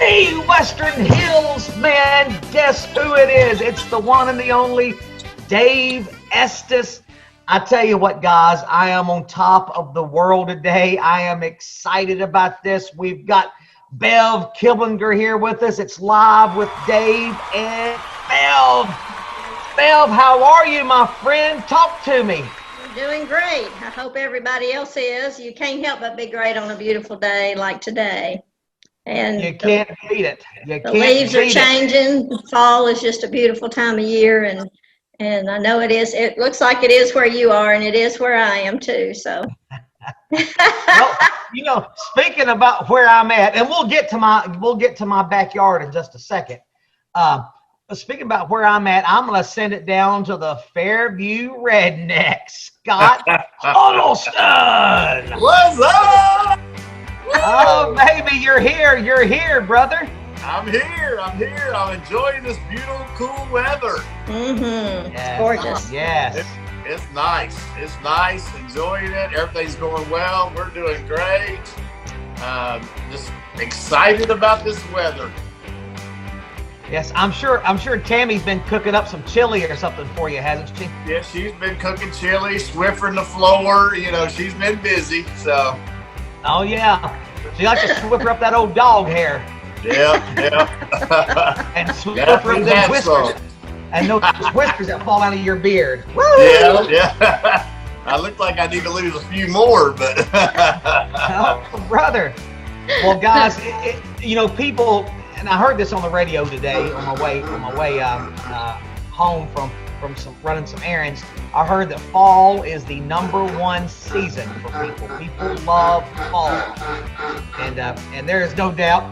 Hey, Western Hills, man, guess who it is? It's the one and the only Dave Estes. I tell you what, guys, I am on top of the world today. I am excited about this. We've got Bev Killinger here with us. It's live with Dave and Bev. Bev, how are you, my friend? Talk to me. Doing great. I hope everybody else is. You can't help but be great on a beautiful day like today. And you can't beat it. The leaves are changing. Fall is just a beautiful time of year, and I know it is. It looks like it is where you are, and it is where I am too. So, well, speaking about where I'm at, and we'll get to my backyard in just a second. Speaking about where I'm at, I'm going to send it down to the Fairview Redneck, Scott Huddleston. What's up? Oh, baby, you're here, brother. I'm here. I'm enjoying this beautiful, cool weather. Mm-hmm. Yes. It's gorgeous. Yes. It's nice. It's nice. Enjoying it. Everything's going well. We're doing great. Just excited about this weather. Yes, I'm sure Tammy's been cooking up some chili or something for you, hasn't she? Yeah, she's been cooking chili, Swiffering the floor. You know, she's been busy, so. Oh, yeah. She likes to swiffer up that old dog hair. Yeah. And swiffer up those whiskers. And those whiskers that fall out of your beard. Woo! Yeah. I look like I need to lose a few more, but. Oh, brother. Well, guys, people, and I heard this on the radio today on my way home from running some errands. I heard that fall is the #1 season for people. People love fall, and there is no doubt.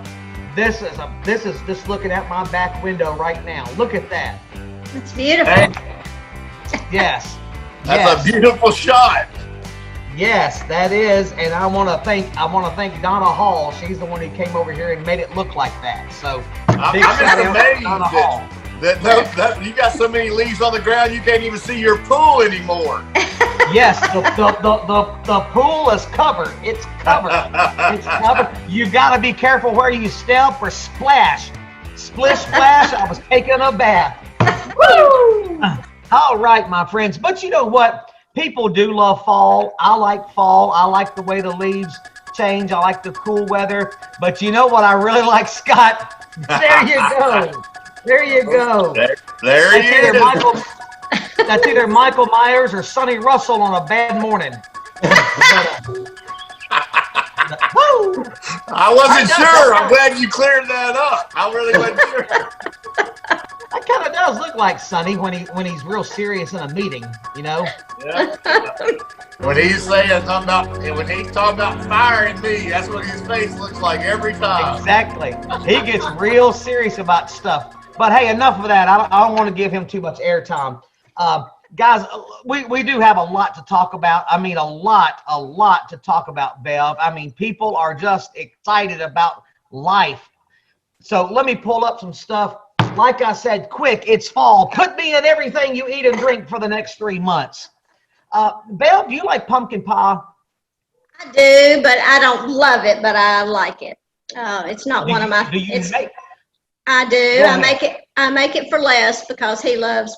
This is just looking at my back window right now. Look at that. It's beautiful. Hey. Yes. That's a beautiful shot. Yes, that is, and I want to thank Donna Hall. She's the one who came over here and made it look like that. So I'm just amazed that you got so many leaves on the ground you can't even see your pool anymore. Yes, the pool is covered. It's covered. It's covered. You got to be careful where you step or splash. Splish splash. I was taking a bath. Woo! All right, my friends. But you know what? People do love fall. I like fall. I like the way the leaves change. I like the cool weather. But you know what I really like, Scott? There you go. There you go. There he is. That's either Michael Myers or Sonny Russell on a bad morning. I wasn't sure. I'm glad you cleared that up. I really wasn't sure. That kind of does look like Sonny when he's real serious in a meeting, you know. Yeah. When he's talking about firing me, that's what his face looks like every time. Exactly. He gets real serious about stuff. But hey, enough of that. I don't want to give him too much airtime. Guys, we do have a lot to talk about. I mean, a lot to talk about, Bev. I mean, people are just excited about life. So let me pull up some stuff. Like I said, quick, it's fall. Put me in everything you eat and drink for the next 3 months. Bev, do you like pumpkin pie? I do, but I don't love it, but I like it. It's not one of my. Do you make? I do. I make it for Les because he loves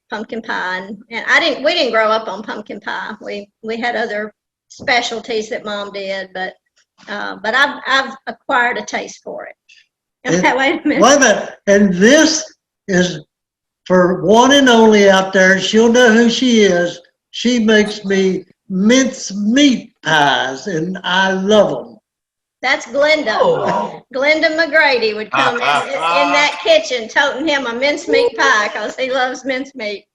pumpkin pie, and we didn't grow up on pumpkin pie. We had other specialties that Mom did, but I've acquired a taste for it. Wait a minute. And this is for one and only out there. She'll know who she is. She makes me mince meat pies, and I love them. That's Glenda. Oh. Glenda McGrady would come in that kitchen toting him a mincemeat pie because he loves mincemeat.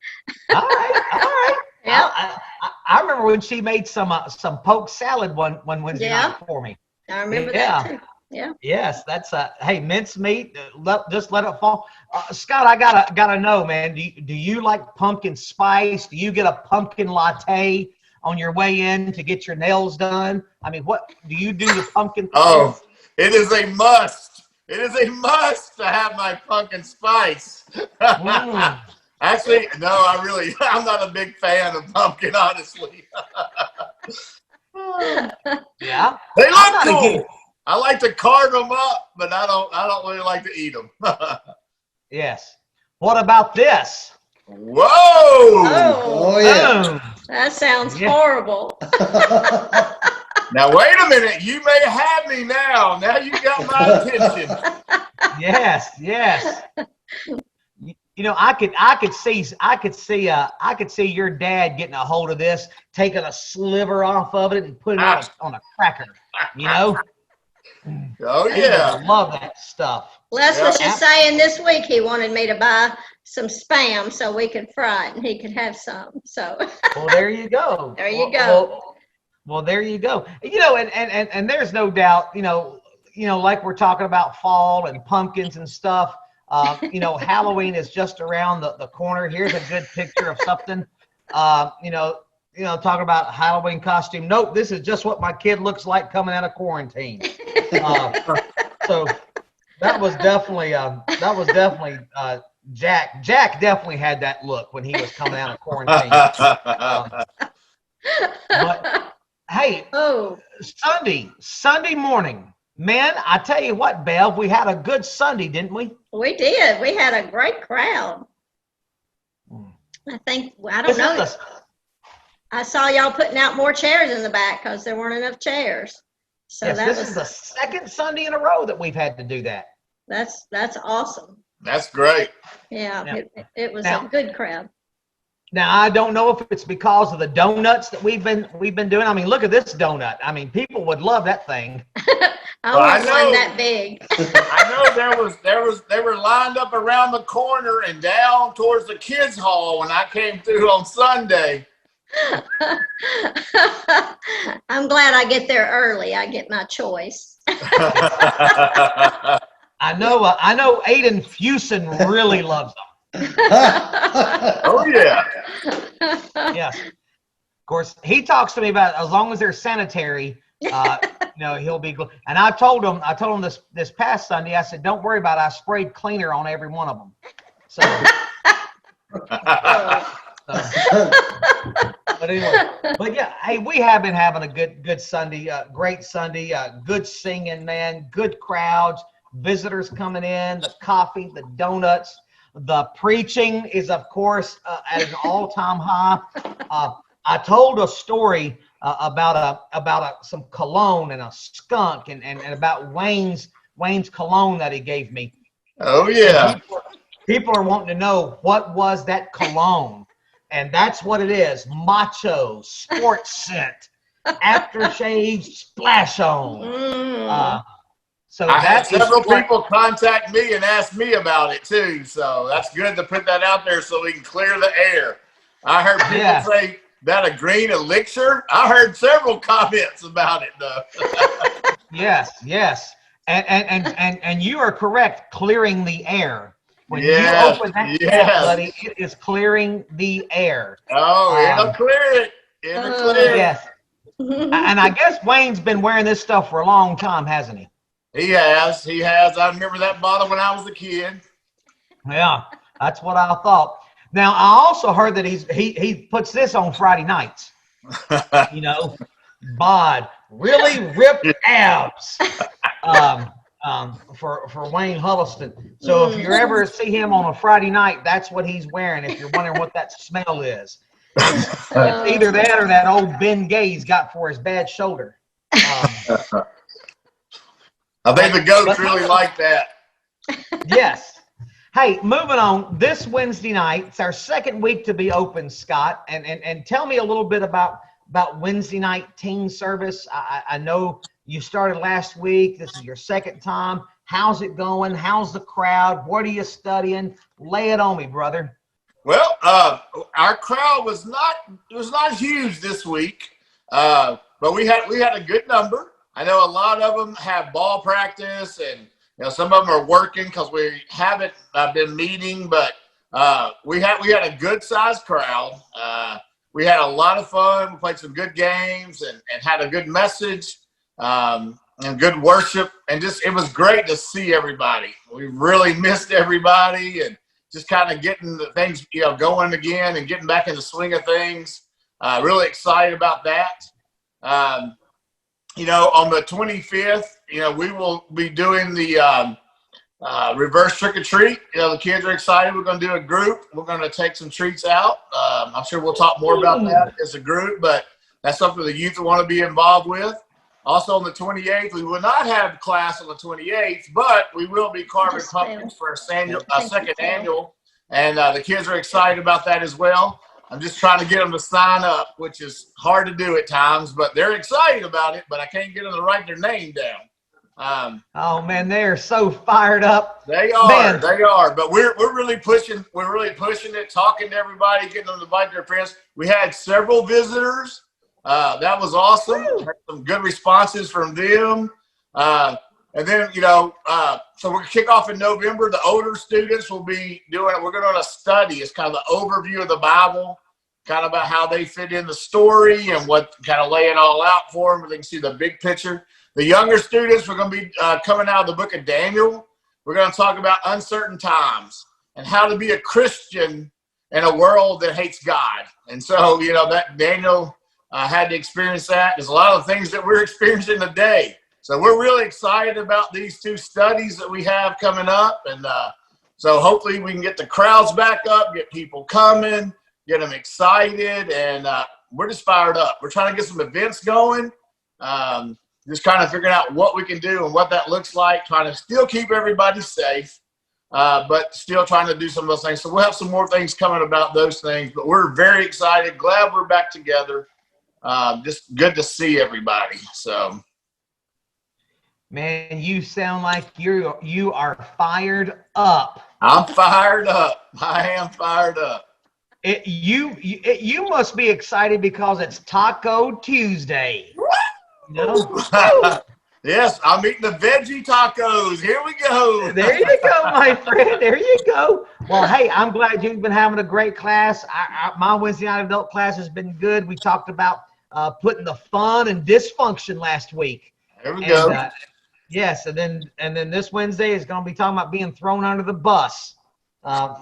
All right. Yeah. I remember when she made some poke salad one Wednesday night for me. I remember that too. Yeah. Yes, that's hey, mincemeat. Just let it fall. Scott, I gotta know, man. Do you like pumpkin spice? Do you get a pumpkin latte on your way in to get your nails done? I mean, what do you do the pumpkin? Oh, it is a must. It is a must to have my pumpkin spice. Actually, no, I'm not a big fan of pumpkin, honestly. Yeah. They look cool. I like to carve them up, but I don't really like to eat them. Yes. What about this? Whoa! Oh, yeah. that sounds Yeah. horrible. Now wait a minute. You may have me now. Now you got my attention. Yes, yes. You know, I could see your dad getting a hold of this, taking a sliver off of it and putting it on a cracker. You know? Oh He yeah. would love that stuff. Les Yeah. was just saying this week he wanted me to buy some Spam so we could fry it and he could have some. So Well, there you go. there you go. Well, there you go. You know, and there's no doubt, you know, like we're talking about fall and pumpkins and stuff. You know, Halloween is just around the corner. Here's a good picture of something. You know, talking about Halloween costume. Nope, this is just what my kid looks like coming out of quarantine. So that was definitely Jack. Jack definitely had that look when he was coming out of quarantine. But hey, Sunday morning, man, I tell you what, Bev, we had a good Sunday, didn't we? We did. We had a great crowd. I don't know. I saw y'all putting out more chairs in the back because there weren't enough chairs. So yes, this is the second Sunday in a row that we've had to do that. That's awesome. That's great. Yeah, it was a good crowd. Now I don't know if it's because of the donuts that we've been doing. I mean, look at this donut. I mean, people would love that thing. I want one that big. I know they were lined up around the corner and down towards the kids' hall when I came through on Sunday. I'm glad I get there early. I get my choice. I know Aiden Fusen really loves them. Oh yeah. Yes. Of course, he talks to me about as long as they're sanitary, you know, he'll be good. And I told him this past Sunday, I said, don't worry about it. I sprayed cleaner on every one of them. So but anyway, but yeah, hey, we have been having a good Sunday, great Sunday, good singing, man, good crowds, visitors coming in, the coffee, the donuts, the preaching is of course at an all-time high. I told a story about some cologne and a skunk and about Wayne's cologne that he gave me. Oh yeah. People are wanting to know what was that cologne. And that's what it is. Macho, sports scent, aftershave, splash on. So I had several people contact me and ask me about it too. So that's good to put that out there so we can clear the air. I heard people say that a green elixir. I heard several comments about it though. Yes. And you are correct, clearing the air. When you open that can, buddy, it is clearing the air. Oh, it'll clear it. It'll clear. Yes. And I guess Wayne's been wearing this stuff for a long time, hasn't he? He has. I remember that bottle when I was a kid. Yeah, that's what I thought. Now, I also heard that he puts this on Friday nights. You know, bod, really ripped abs. For Wayne Huddleston. So if you ever see him on a Friday night, that's what he's wearing. If you're wondering what that smell is, it's either that or that old Ben Gay's got for his bad shoulder. I think the goats really like that. Yes. Hey, moving on. This Wednesday night, it's our second week to be open, Scott. And tell me a little bit about Wednesday night teen service. I know you started last week. This is your second time. How's it going? How's the crowd? What are you studying? Lay it on me, brother. Well, our crowd was not huge this week, but we had a good number. I know a lot of them have ball practice, and some of them are working because we haven't been meeting. But we had a good sized crowd. We had a lot of fun. We played some good games and had a good message. And good worship, and it was great to see everybody. We really missed everybody, and just kind of getting the things going again and getting back in the swing of things. Really excited about that. on the 25th, we will be doing the reverse trick or treat. The kids are excited. We're going to do a group. We're going to take some treats out. I'm sure we'll talk more about that as a group, but that's something the youth will want to be involved with. Also on the 28th, we will not have class on the 28th, but we will be carving pumpkins for a second annual, and the kids are excited about that as well. I'm just trying to get them to sign up, which is hard to do at times, but they're excited about it, but I can't get them to write their name down. Oh man, they are so fired up. They are, but we're really pushing it, talking to everybody, getting them to invite their friends. We had several visitors. That was awesome. Had some good responses from them. And then, so we're going to kick off in November. The older students will be we're going to study. It's kind of the overview of the Bible, kind of about how they fit in the story and what kind of lay it all out for them. They can see the big picture. The younger students, we're going to be coming out of the book of Daniel. We're going to talk about uncertain times and how to be a Christian in a world that hates God. And so, that Daniel had to experience that. There's a lot of things that we're experiencing today. So we're really excited about these two studies that we have coming up. And so hopefully we can get the crowds back up, get people coming, get them excited. And we're just fired up. We're trying to get some events going. Just kind of figuring out what we can do and what that looks like, trying to still keep everybody safe, but still trying to do some of those things. So we'll have some more things coming about those things, but we're very excited. Glad we're back together. Just good to see everybody. So, man, you sound like you are fired up. I'm fired up. I am fired up. You must be excited because it's Taco Tuesday. Yes, I'm eating the veggie tacos. Here we go. There you go, my friend. There you go. Well, hey, I'm glad you've been having a great class. My Wednesday night adult class has been good. We talked about putting the fun and dysfunction last week. There we go. Yes, and then this Wednesday is going to be talking about being thrown under the bus.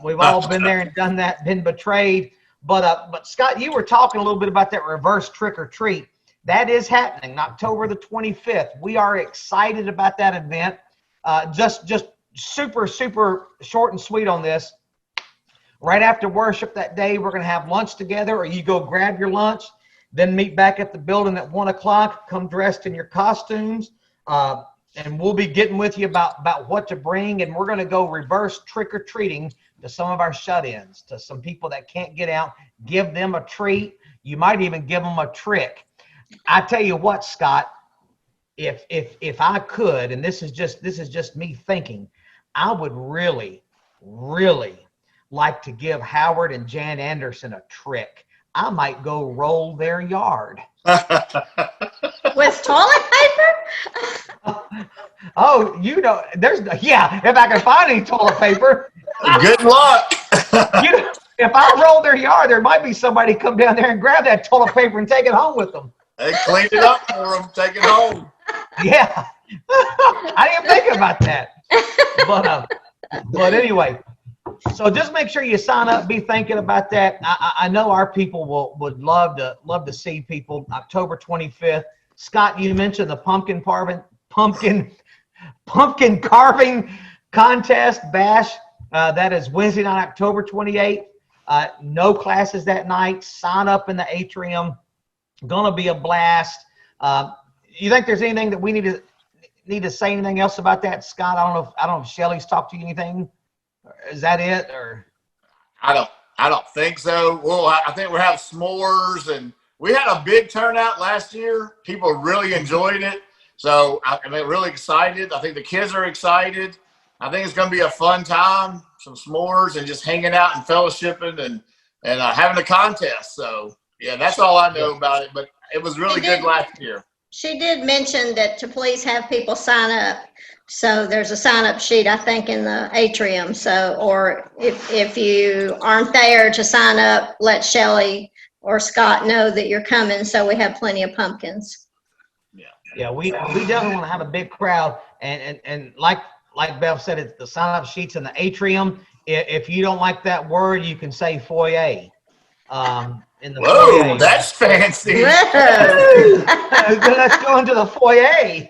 We've all been there and done that, been betrayed. But Scott, you were talking a little bit about that reverse trick or treat. That is happening October the 25th. We are excited about that event. Just super, super short and sweet on this. Right after worship that day, we're going to have lunch together, or you go grab your lunch, then meet back at the building at 1 o'clock, come dressed in your costumes, and we'll be getting with you about what to bring, and we're going to go reverse trick-or-treating to some of our shut-ins, to some people that can't get out, give them a treat. You might even give them a trick. I tell you what, Scott, if I could, and this is just me thinking, I would really, really like to give Howard and Jan Anderson a trick. I might go roll their yard. With toilet paper? Oh, if I can find any toilet paper. Good luck. If I roll their yard, there might be somebody come down there and grab that toilet paper and take it home with them. They cleaned it up for them, take it home. Yeah. I didn't think about that. But anyway, so just make sure you sign up, be thinking about that. I know our people would love to see people October 25th. Scott, you mentioned the pumpkin carving contest bash. That is Wednesday night, October 28th. No classes that night. Sign up in the atrium. Gonna be a blast. You think there's anything that we need to say anything else about that, Scott? I don't know if Shelly's talked to you anything. Is that it, or? I don't think so. Well, I think we're having s'mores, and we had a big turnout last year. People really enjoyed it. So I'm really excited. I think the kids are excited. I think it's going to be a fun time, some s'mores and just hanging out and fellowshipping and having a contest. So, yeah, that's all I know about it. But it was really good last year. She did mention that to please have people sign up. So there's a sign-up sheet, I think, in the atrium. So, or if you aren't there to sign up, let Shelly or Scott know that you're coming, so we have plenty of pumpkins. Yeah, we definitely want to have a big crowd, and like Bev said, it's the sign-up sheets in the atrium. If you don't like that word, you can say foyer. in the Whoa, foyer. that's fancy. Let's go into the foyer.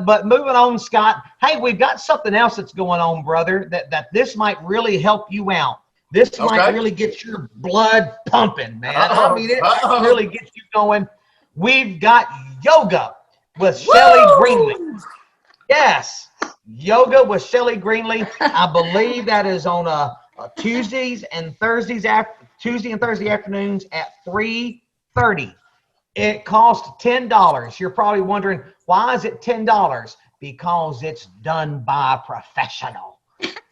But moving on, Scott. Hey, we've got something else that's going on, brother. That this might really help you out. This might really get your blood pumping, man. I mean, it might really get you going. We've got yoga with Shelly Greenlee. Yes, yoga with Shelly Greenlee. I believe that is on Tuesdays and Thursdays Tuesday and Thursday afternoons at 3:30. It costs $10. You're probably wondering, why is it $10? Because it's done by a professional.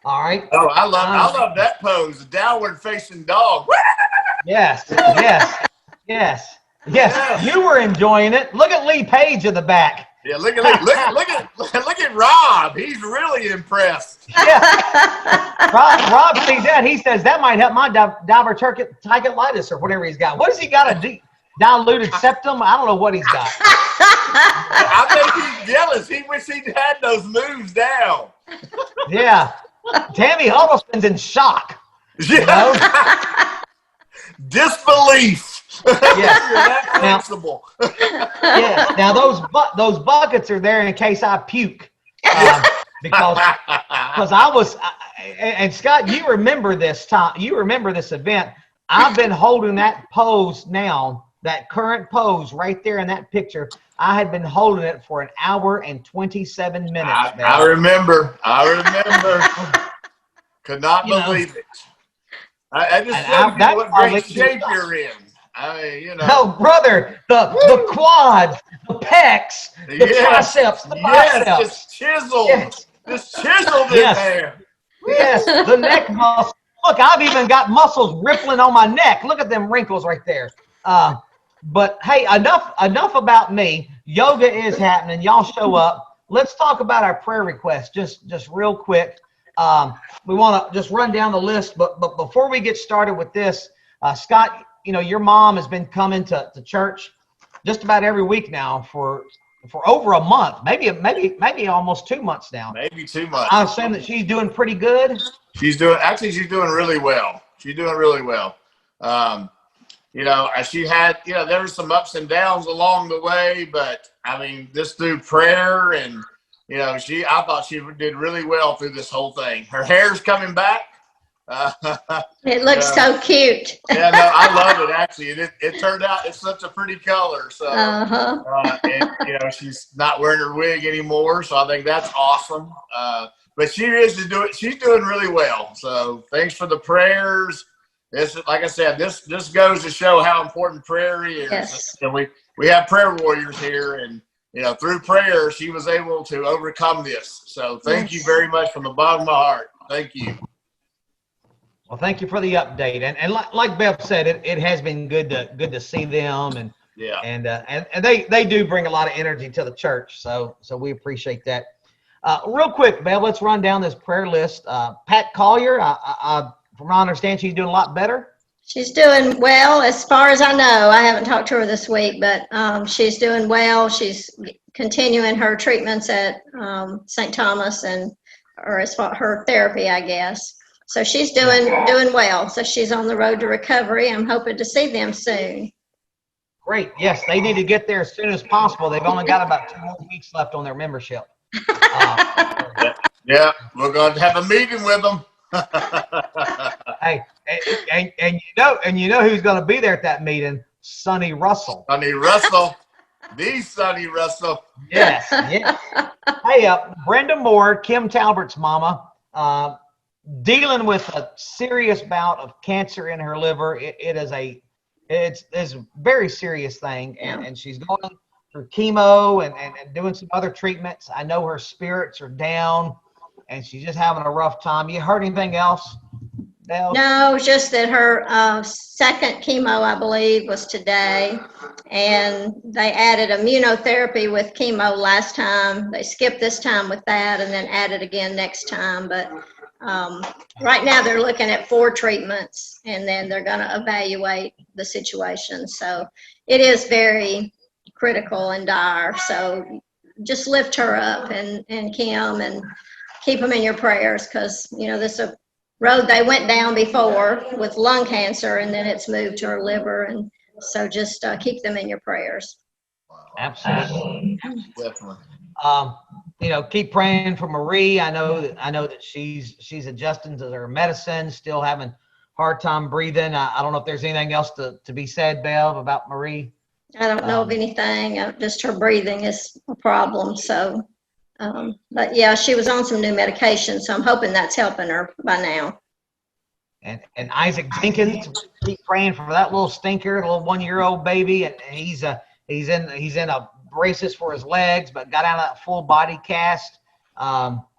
All right. Oh, I love that pose, the downward facing dog. Yes. You were enjoying it. Look at Lee Page in the back. Yeah, look at Rob. He's really impressed. Yeah. Rob sees that. He says that might help my diverticulitis or whatever he's got. What has he got? A diluted septum? I don't know what he's got. I think he's jealous. He wish he'd had those moves down. Yeah. Tammy Huddleston's in shock. Yeah. You know? Disbelief. Yes. That flexible. Yeah. Now those buckets are there in case I puke, because I was. And Scott, you remember this time? You remember this event? I've been holding that pose now. That current pose right there in that picture. I had been holding it for 1 hour and 27 minutes. I remember. Could not believe it. I just shows you what great shape you're in. No, brother, the quads, the pecs, the triceps, the biceps. Just chiseled. Yes. Just chiseled in there. Yes, the neck muscle. Look, I've even got muscles rippling on my neck. Look at them wrinkles right there. But hey, enough about me. Yoga is happening. Y'all show up. Let's talk about our prayer requests just real quick. We want to just run down the list, but before we get started with this, Scott, your mom has been coming to church just about every week now for over a month, maybe almost 2 months now. Maybe 2 months. I assume that she's doing pretty good. She's doing really well. She's doing really well. She had, there were some ups and downs along the way, but I mean, just through prayer and, I thought she did really well through this whole thing. Her hair's coming back. It looks so cute. Yeah, no, I love it. Actually, it turned out it's such a pretty color. So, and she's not wearing her wig anymore. So I think that's awesome. But she's doing really well. So thanks for the prayers. This, like I said, this goes to show how important prayer is. Yes. And we have prayer warriors here, and through prayer she was able to overcome this. So thank you very much from the bottom of my heart. Thank you. Well, thank you for the update, and like Bev said, it has been good to see them, and they do bring a lot of energy to the church, so we appreciate that. Real quick, Bev, let's run down this prayer list. Pat Collier, from what I understand, she's doing a lot better. She's doing well, as far as I know. I haven't talked to her this week, but she's doing well. She's continuing her treatments at St. Thomas or as far her therapy, I guess. So she's doing well. So she's on the road to recovery. I'm hoping to see them soon. Great. Yes, they need to get there as soon as possible. They've only got about 2 more weeks left on their membership. Yeah, we're going to have a meeting with them. Hey, and you know who's going to be there at that meeting? Sonny Russell. Sonny Russell. The Sonny Russell. Yes. Hey, Brenda Moore, Kim Talbert's mama, dealing with a serious bout of cancer in her liver. It's a very serious thing, and she's going through chemo and doing some other treatments. I know her spirits are down, and she's just having a rough time. You heard anything else, Del? No, just that her second chemo, I believe, was today, and they added immunotherapy with chemo last time. They skipped this time with that, and then added again next time, but right now they're looking at 4 treatments, and then they're going to evaluate the situation. So it is very critical and dire. So just lift her up and Kim, and keep them in your prayers, because this road they went down before with lung cancer, and then it's moved to her liver. And so just keep them in your prayers. Absolutely. Definitely. Keep praying for Marie. I know that she's adjusting to her medicine, still having hard time breathing. I don't know if there's anything else to be said, Bev, about Marie. I don't know of anything. Just her breathing is a problem. So, but yeah, she was on some new medication, so I'm hoping that's helping her by now. And Isaac Jenkins, keep praying for that little stinker, the little 1-year-old baby, and he's in a braces for his legs, but got out of that full body cast.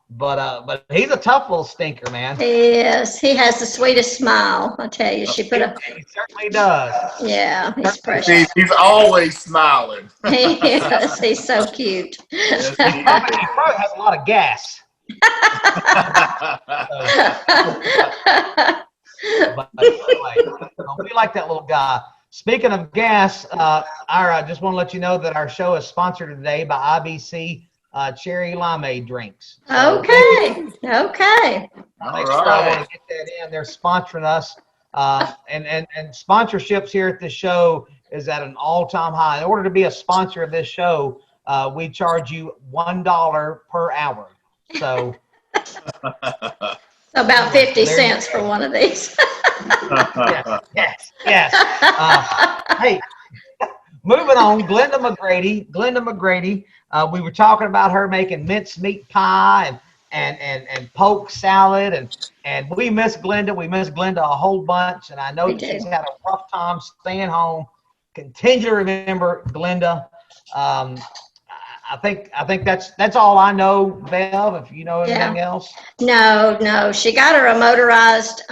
But he's a tough little stinker, man. Yes, he has the sweetest smile. I tell you, she put a. He certainly does. Yeah, he's precious. He's always smiling. He is. He's so cute. Yes, He probably has a lot of gas. But anyway, we like that little guy. Speaking of gas, I just want to let you know that our show is sponsored today by IBC Cherry Limeade drinks. So Okay. All I want right. to get that in. They're sponsoring us, and sponsorships here at this show is at an all-time high. In order to be a sponsor of this show, we charge you $1 per hour. So. About 50 cents for one of these. Yes. Hey, moving on. Glenda McGrady. We were talking about her making mincemeat pie and poke salad, and we miss Glenda. We miss Glenda a whole bunch, and I know that she's had a rough time staying home. Continue to remember Glenda. I think that's all I know, Bev. If you know anything else. No. She got her a motorized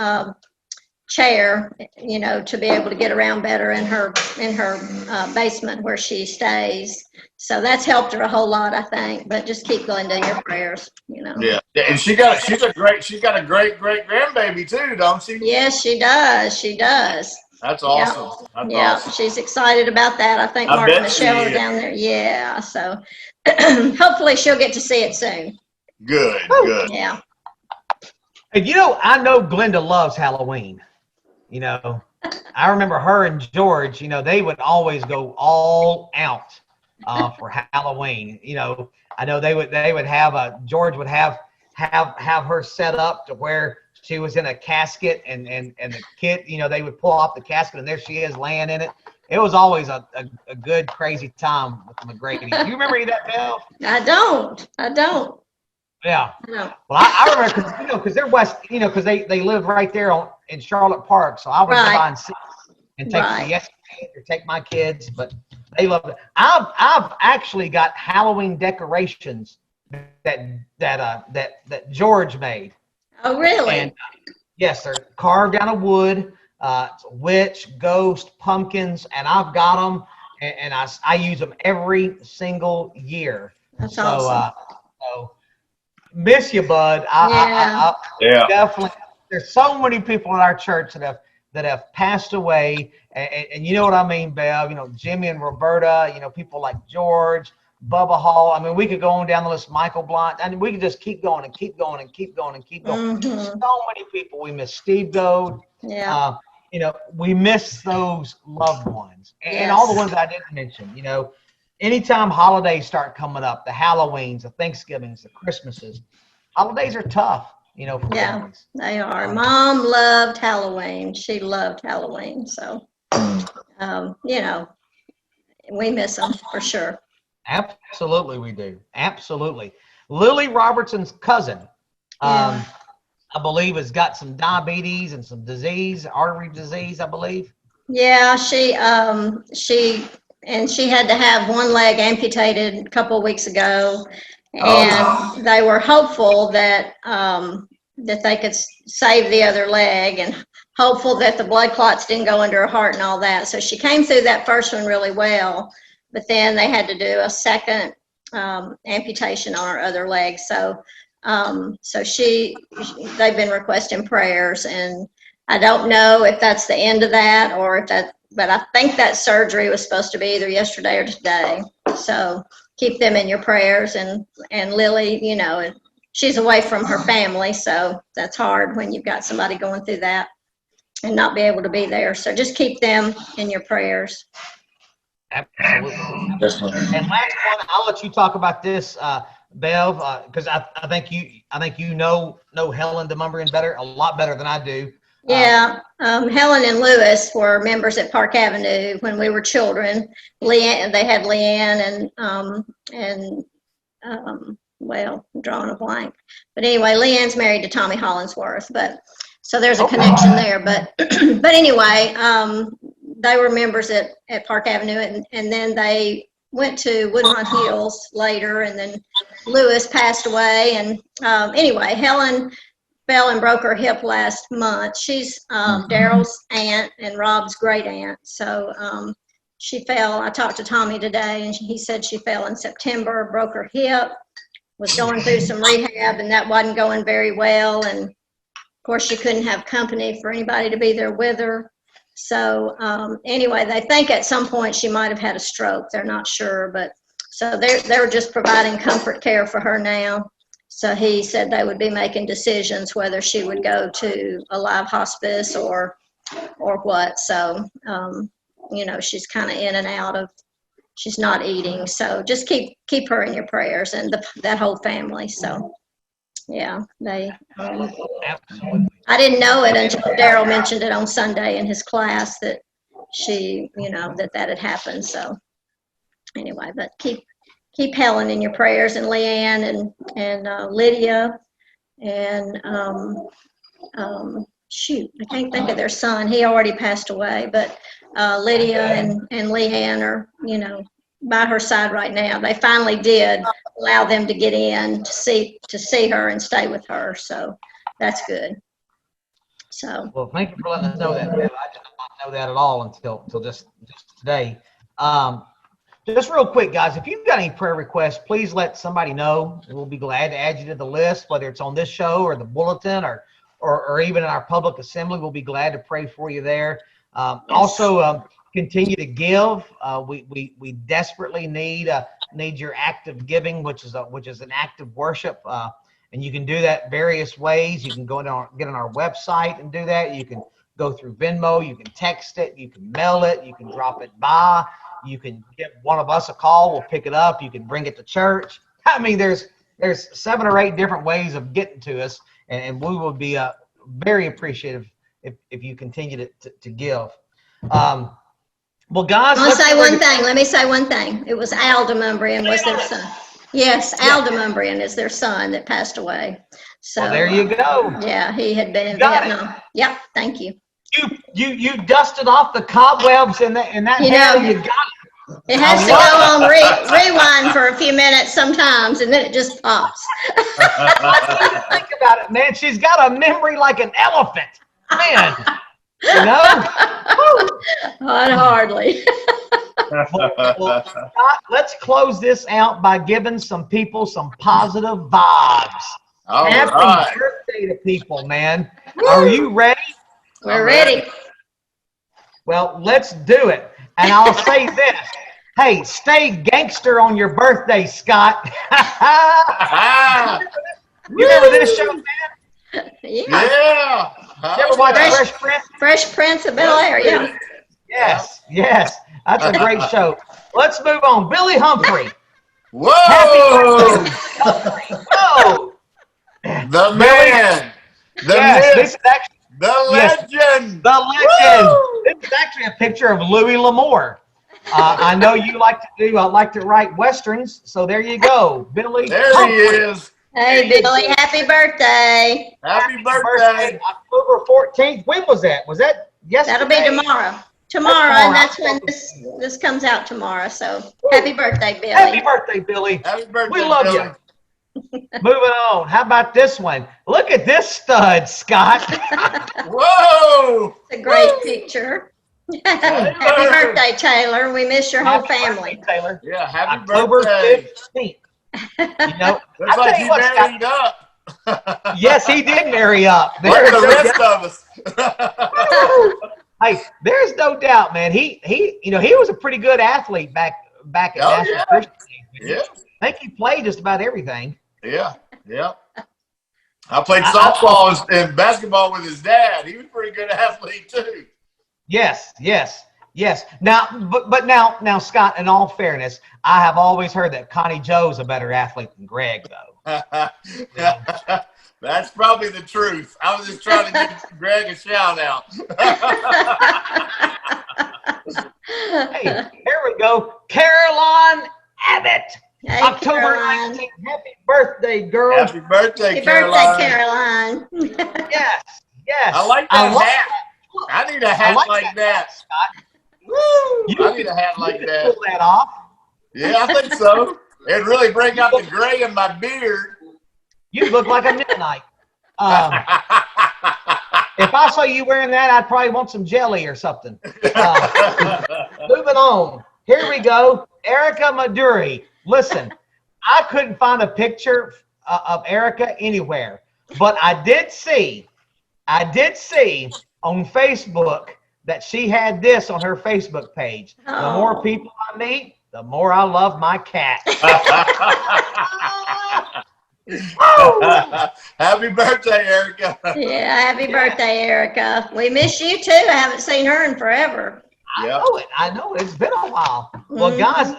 chair, to be able to get around better in her basement where she stays. So that's helped her a whole lot, I think. But just keep Glenda in your prayers. Yeah, and she's got a great great grandbaby too, don't she? Yes, she does. She does. That's awesome. That's awesome. She's excited about that. I think I Mark and bet she Michelle are is. down there. Yeah, so hopefully she'll get to see it soon. Good. Yeah. And I know Glenda loves Halloween. I remember her and George, they would always go all out for Halloween. I know they would have George would have her set up to where she was in a casket, and the kid, they would pull off the casket, and there she is laying in it. It was always a good, crazy time with the McGrady. Do you remember any of that, Bill? I don't. Yeah. No. Well, I remember because they're west, because they live right there in Charlotte Park. So I would go by and see and take the or take my kids, but they love it. I've actually got Halloween decorations that George made. Oh, really? And yes, they're carved out of wood. Witch, ghost, pumpkins, and I've got them, and I use them every single year. That's awesome. So miss you, bud. I definitely. There's so many people in our church that have passed away, and you know what I mean, Bev. Jimmy and Roberta. People like George, Bubba Hall. I mean, we could go on down the list. Michael Blunt. I mean, we could just keep going and keep going and keep going and keep going. Mm-hmm. So many people. We miss Steve Goad. Yeah. We miss those loved ones, and all the ones I didn't mention. Anytime holidays start coming up, the Halloweens, the Thanksgivings, the Christmases, holidays are tough. For families. They are. Mom loved Halloween. She loved Halloween. So, we miss them for sure. Absolutely, we do. Absolutely. Lily Robertson's cousin, I believe, has got some diabetes and some disease, artery disease, I believe. Yeah, she had to have one leg amputated a couple of weeks ago. And they were hopeful that they could save the other leg, and hopeful that the blood clots didn't go into her heart and all that. So she came through that first one really well, but then they had to do a second amputation on her other leg. So they've been requesting prayers, and I don't know if that's the end of that but I think that surgery was supposed to be either yesterday or today. So keep them in your prayers, and Lily, she's away from her family, so that's hard when you've got somebody going through that and not be able to be there. So just keep them in your prayers. Absolutely. Definitely. And last one, I'll let you talk about this, Bev, because I think you know Helen DeMumbrian a lot better than I do. Yeah, Helen and Lewis were members at Park Avenue when we were children. Leanne, they had Leanne and well, I'm drawing a blank. But anyway, Leanne's married to Tommy Hollingsworth, but so there's a connection there. But but anyway, they were members at Park Avenue, and then they went to Woodlawn Hills later, and then Lewis passed away. And anyway, Helen fell and broke her hip last month. She's Daryl's aunt and Rob's great aunt. So she fell. I talked to Tommy today, and he said she fell in September, broke her hip, was going through some rehab, and that wasn't going very well. And of course, she couldn't have company for anybody to be there with her. So anyway, they think at some point she might have had a stroke. They're not sure, but so they're just providing comfort care for her now. So he said they would be making decisions whether she would go to a live hospice or what. So, she's kind of in and out of, she's not eating. So just keep her in your prayers and that whole family. So, yeah, Absolutely. I didn't know it until Daryl mentioned it on Sunday in his class that she, that had happened. So anyway, but keep Helen in your prayers, and Leanne and Lydia and I can't think of their son. He already passed away, but Lydia and Leanne are, by her side right now. They finally did allow them to get in to see her and stay with her. So that's good. So Well, thank you for letting us know that, Bev. I did not know that at all until just today. Just real quick, guys, if you've got any prayer requests, please let somebody know. We'll be glad to add you to the list, whether it's on this show or the bulletin or even in our public assembly. We'll be glad to pray for you there. Also, continue to give. We desperately need your act of giving, which is an act of worship. And you can do that various ways. You can get on our website and do that. You can go through Venmo. You can text it. You can mail it. You can drop it by. You can give one of us a call. We'll pick it up. You can bring it to church. I mean, there's 7 or 8 different ways of getting to us, and we will be very appreciative if you continue to give. Well, guys, Let me say one thing. It was Al DeMumbrian was their son. Yes, Al DeMumbrian is their son that passed away. So well, there you go. Yeah, he had been in Vietnam. Yep, thank you. You dusted off the cobwebs in that hair. You got it. It has to go on rewind for a few minutes sometimes, and then it just pops. Think about it, man. She's got a memory like an elephant, man. Not hardly. Well, Scott, let's close this out by giving some people some positive vibes. All Happy right. birthday to people, man. Are you ready? We're ready. Well, let's do it. And I'll say this. Hey, stay gangster on your birthday, Scott. You remember this show, man? Yeah. You ever watch Fresh Prince? Fresh Prince of Bel-Air, yeah. Yes. That's a great show. Let's move on. Billy Humphrey. Whoa! Happy birthday. Whoa! The man. This is actually the legend. The legend. This is actually a picture of Louis L'Amour. I know you like to write westerns, so there you go, Billy. There Humphrey. he is. Hey, Billy, happy birthday. Happy birthday. October 14th. When was that? Was that yesterday? That'll be tomorrow. Tomorrow, and that's when this comes out tomorrow. So happy birthday, Billy. Happy birthday, Billy. Happy birthday, We love Billy. you. Moving on. How about this one? Look at this stud, Scott. Whoa! It's a great picture. Happy birthday, Taylor. We miss your whole family. Birthday, Taylor. Yeah, happy October birthday. 15th. Looks like he married up. Yes, he did marry up. Like the rest of us. Hey, there's no doubt, man. He was a pretty good athlete back at National Christian Team. Yeah. I think he played just about everything. Yeah. I played softball and basketball with his dad. He was a pretty good athlete too. Yes. Now, but now, Scott, in all fairness, I have always heard that Connie Joe's a better athlete than Greg, though. That's probably the truth. I was just trying to give Greg a shout out. Hey, here we go. Caroline Abbott. Hey, October Caroline. 19th. Happy birthday, girl. Happy birthday, Happy Caroline. birthday, Caroline. Yes. I like that love hat. Look, I need a hat like that. Scott. Woo! I need a hat like You can that. pull that off. Yeah, I think so. It'd really bring out the gray in my beard. You look like a midnight. If I saw you wearing that, I'd probably want some jelly or something. Moving on. Here we go. Erica Maduri. Listen, I couldn't find a picture of Erica anywhere, but I did see on Facebook that she had this on her Facebook page. The more people I meet, the more I love my cat. Happy birthday, Erica. Yeah, happy birthday, Erica. We miss you too. I haven't seen her in forever. I know it. It's been a while. Well, guys,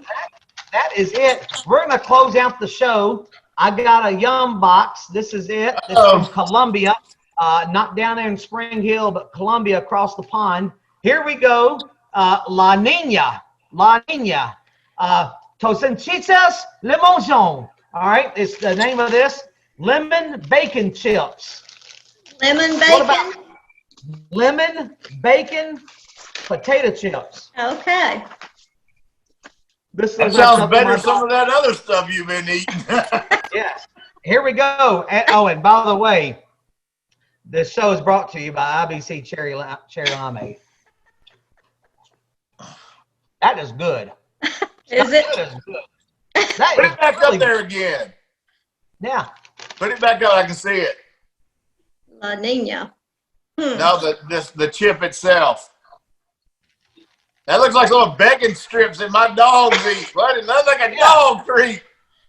that is it. We're going to close out the show. I got a Yum box. This is it. This is from Columbia. Not down there in Spring Hill, but Columbia across the pond. Here we go. La Nina. Tocinchitas Limon Jaune. All right, it's the name of this. Lemon bacon chips. Lemon What about bacon. lemon bacon potato chips? Okay. This That is sounds better than some of that other stuff you've been eating. Yes. Here we go. And by the way, this show is brought to you by IBC Cherry Limeade. That is good. Is it? That is good. That Put is it back really up there again. Yeah. Put it back up. I can see it. La Nina. No, the chip itself. That looks like some bacon strips that my dogs eat. What? It looks like a dog treat.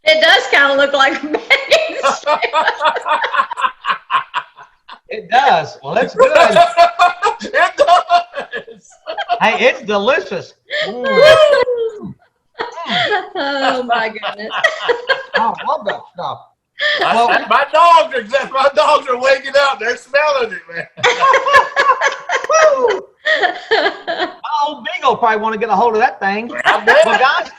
It does kind of look like a bacon strip. It does. Well, it's good. It does. Hey, it's delicious. Oh my goodness. I love that stuff. My dogs are waking up. They're smelling it, man. Oh, Beagle probably want to get a hold of that thing. I bet. Well, guys,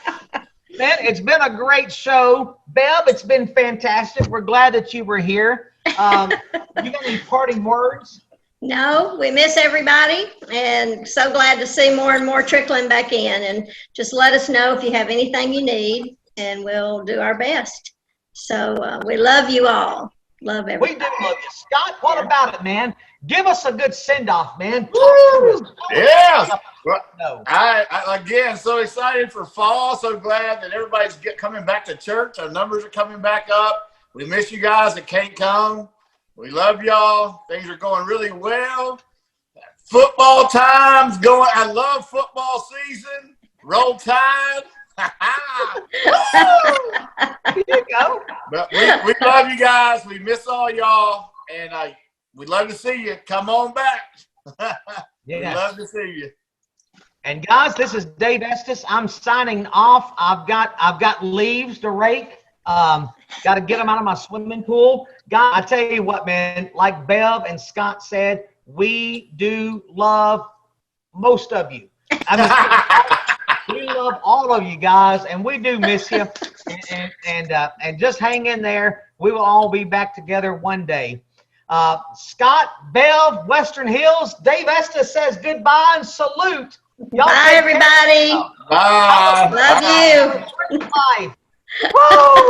man, it's been a great show. Bev, it's been fantastic. We're glad that you were here. You got any parting words? No, we miss everybody and so glad to see more and more trickling back in. And just let us know if you have anything you need and we'll do our best. So we love you all. Love everybody. We do love you. Scott, what about it, man? Give us a good send-off, man. Yeah. Well, No. I again, so excited for fall. So glad that everybody's coming back to church. Our numbers are coming back up. We miss you guys that can't come. We love y'all. Things are going really well. Football time's going. I love football season. Roll Tide. There you go. But we love you guys. We miss all y'all. And we'd love to see you. Come on back. We'd love to see you. And guys, this is Dave Estes. I'm signing off. I've got leaves to rake. Got to get them out of my swimming pool. God, I tell you what, man, like Bev and Scott said, we do love most of you. I mean, we love all of you guys, and we do miss you. And just hang in there. We will all be back together one day. Scott, Bev, Western Hills, Dave Estes says goodbye and salute. Y'all Bye, everybody. Bye. Love you. Bye. Woo!